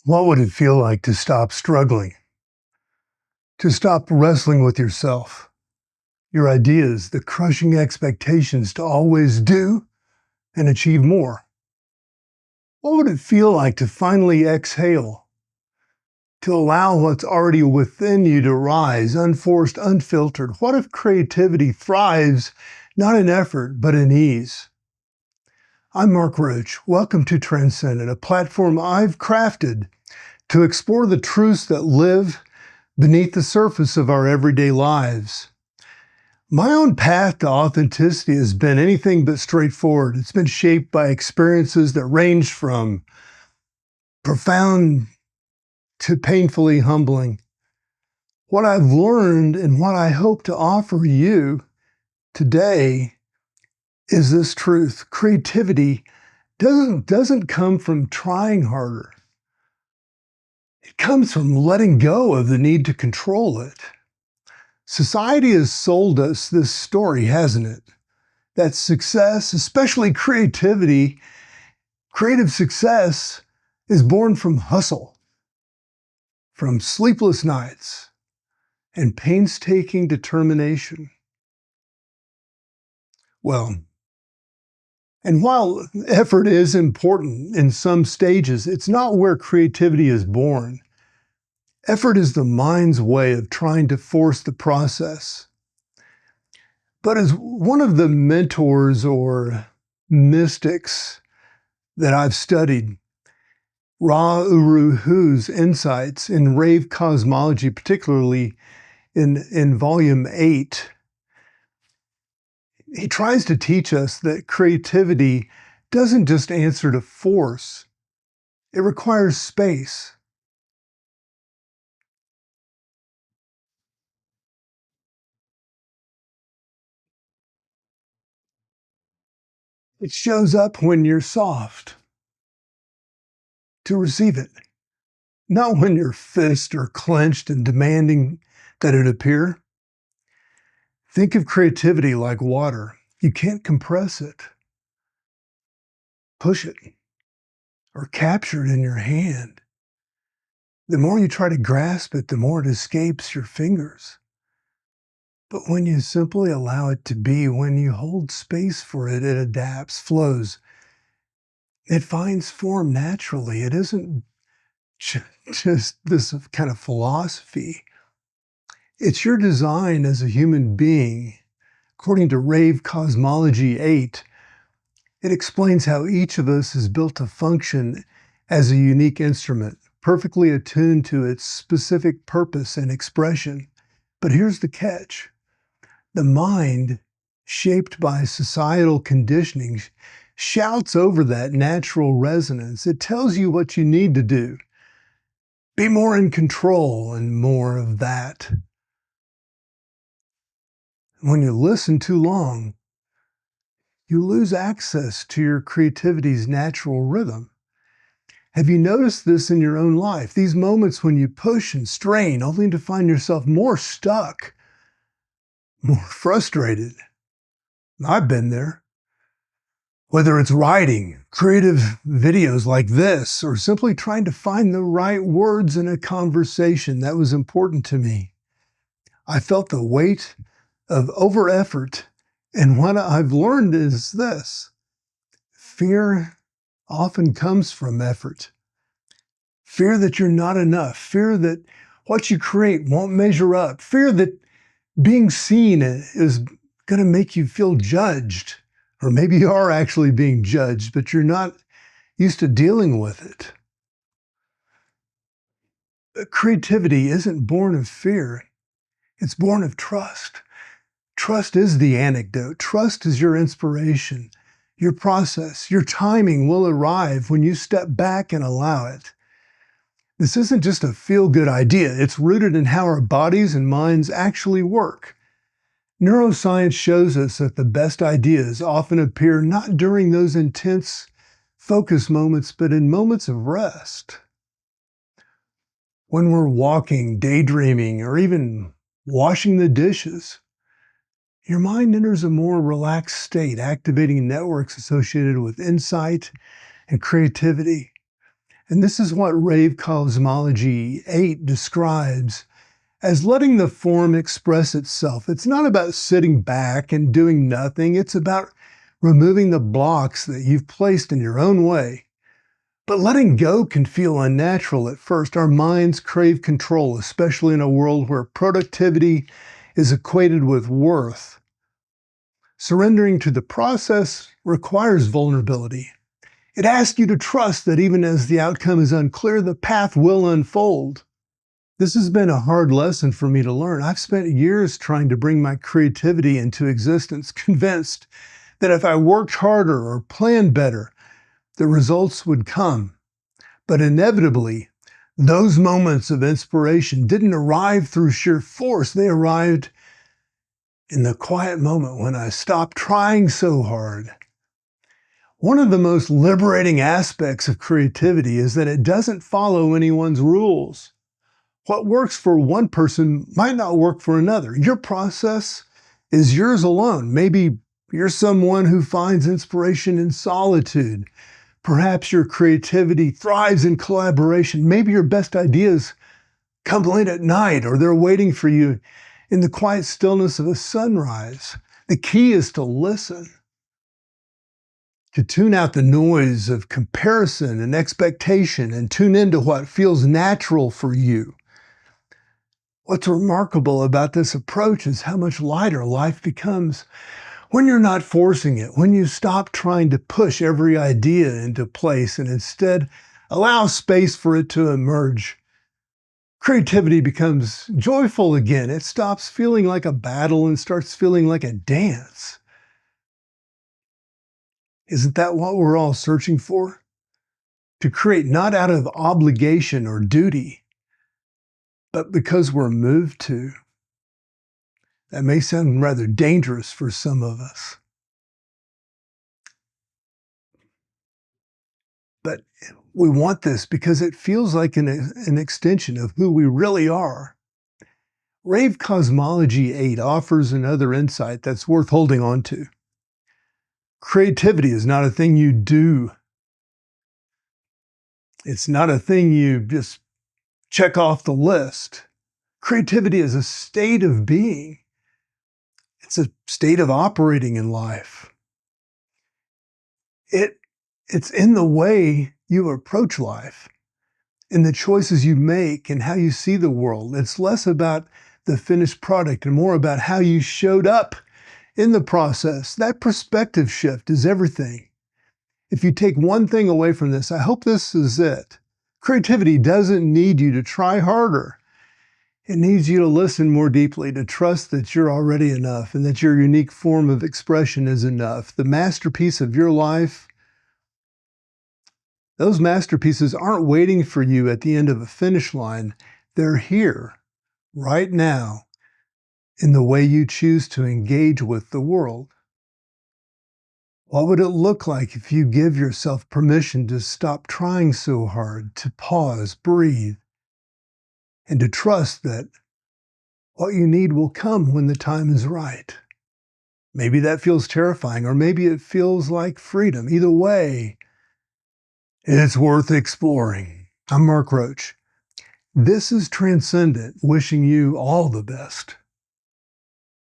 What would it feel like to stop struggling? To stop wrestling with yourself, your ideas, the crushing expectations to always do and achieve more? What would it feel like to finally exhale, to allow what's already within you to rise, unforced, unfiltered? What if creativity thrives not in effort, but in ease? I'm Mark Roach. Welcome to Transcendent, a platform I've crafted to explore the truths that live beneath the surface of our everyday lives. My own path to authenticity has been anything but straightforward. It's been shaped by experiences that range from profound to painfully humbling. What I've learned and what I hope to offer you today is this truth. Creativity doesn't come from trying harder. It comes from letting go of the need to control it. Society has sold us this story, hasn't it? That success, especially creative success, is born from hustle, from sleepless nights, and painstaking determination. Well, and while effort is important in some stages, it's not where creativity is born. Effort is the mind's way of trying to force the process. But as one of the mentors or mystics that I've studied, Ra-Uru Hu's insights in Rave Cosmology, particularly in volume 8, he tries to teach us that creativity doesn't just answer to force, it requires space. It shows up when you're soft to receive it, not when your fists are clenched and demanding that it appear. Think of creativity like water. You can't compress it, push it, or capture it in your hand. The more you try to grasp it, the more it escapes your fingers. But when you simply allow it to be, when you hold space for it, it adapts, flows. It finds form naturally. It isn't just this kind of philosophy. It's your design as a human being. According to Rave Cosmology VIII, it explains how each of us is built to function as a unique instrument, perfectly attuned to its specific purpose and expression. But here's the catch. The mind, shaped by societal conditioning, shouts over that natural resonance. It tells you what you need to do. Be more in control and more of that. When you listen too long, you lose access to your creativity's natural rhythm. Have you noticed this in your own life? These moments when you push and strain only to find yourself more stuck, more frustrated. I've been there. Whether it's writing, creative videos like this, or simply trying to find the right words in a conversation that was important to me, I felt the weight of over effort. And what I've learned is this: fear often comes from effort. Fear that you're not enough. Fear that what you create won't measure up. Fear that being seen is going to make you feel judged. Or maybe you are actually being judged, but you're not used to dealing with it. Creativity isn't born of fear. It's born of trust. Trust is the antidote. Trust is your inspiration. Your process, your timing will arrive when you step back and allow it. This isn't just a feel-good idea. It's rooted in how our bodies and minds actually work. Neuroscience shows us that the best ideas often appear not during those intense focus moments, but in moments of rest. When we're walking, daydreaming, or even washing the dishes, your mind enters a more relaxed state, activating networks associated with insight and creativity. And this is what Rave Cosmology VIII describes as letting the form express itself. It's not about sitting back and doing nothing. It's about removing the blocks that you've placed in your own way. But letting go can feel unnatural at first. Our minds crave control, especially in a world where productivity is equated with worth. Surrendering to the process requires vulnerability. It asks you to trust that even as the outcome is unclear, the path will unfold. This has been a hard lesson for me to learn. I've spent years trying to bring my creativity into existence, convinced that if I worked harder or planned better, the results would come. But inevitably, those moments of inspiration didn't arrive through sheer force. They arrived in the quiet moment when I stopped trying so hard. One of the most liberating aspects of creativity is that it doesn't follow anyone's rules. What works for one person might not work for another. Your process is yours alone. Maybe you're someone who finds inspiration in solitude. Perhaps your creativity thrives in collaboration. Maybe your best ideas come late at night, or they're waiting for you in the quiet stillness of a sunrise. The key is to listen, to tune out the noise of comparison and expectation and tune into what feels natural for you. What's remarkable about this approach is how much lighter life becomes when you're not forcing it, when you stop trying to push every idea into place and instead allow space for it to emerge. Creativity becomes joyful again. It stops feeling like a battle and starts feeling like a dance. Isn't that what we're all searching for? To create not out of obligation or duty, but because we're moved to. That may sound rather dangerous for some of us. But we want this because it feels like an extension of who we really are. Rave Cosmology VIII offers another insight that's worth holding on to. Creativity is not a thing you do. It's not a thing you just check off the list. Creativity is a state of being. It's a state of operating in life. It's in the way you approach life, in the choices you make and how you see the world. It's less about the finished product and more about how you showed up in the process. That perspective shift is everything. If you take one thing away from this, I hope this is it. Creativity doesn't need you to try harder. It needs you to listen more deeply, to trust that you're already enough and that your unique form of expression is enough. The masterpiece of your life, those masterpieces aren't waiting for you at the end of a finish line. They're here, right now, in the way you choose to engage with the world. What would it look like if you give yourself permission to stop trying so hard, to pause, breathe, and to trust that what you need will come when the time is right? Maybe that feels terrifying, or maybe it feels like freedom. Either way, it's worth exploring. I'm Mark Roach. This is Transcendent, wishing you all the best.